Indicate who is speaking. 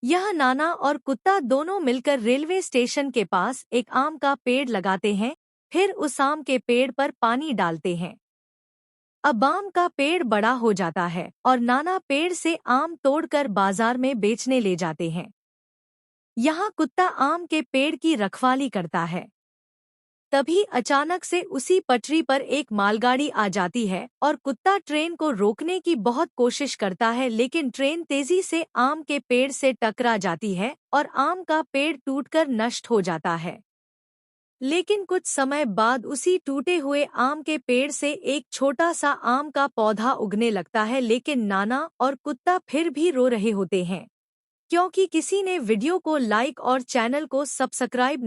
Speaker 1: यह नाना और कुत्ता दोनों मिलकर रेलवे स्टेशन के पास एक आम का पेड़ लगाते हैं, फिर उस आम के पेड़ पर पानी डालते हैं। अब आम का पेड़ बड़ा हो जाता है और नाना पेड़ से आम तोड़कर बाजार में बेचने ले जाते हैं। यहाँ कुत्ता आम के पेड़ की रखवाली करता है। तभी अचानक से उसी पटरी पर एक मालगाड़ी आ जाती है और कुत्ता ट्रेन को रोकने की बहुत कोशिश करता है, लेकिन ट्रेन तेजी से आम के पेड़ से टकरा जाती है और आम का पेड़ टूटकर नष्ट हो जाता है। लेकिन कुछ समय बाद उसी टूटे हुए आम के पेड़ से एक छोटा सा आम का पौधा उगने लगता है, लेकिन नाना और कुत्ता फिर भी रो रहे होते हैं, क्योंकि किसी ने वीडियो को लाइक और चैनल को सब्सक्राइब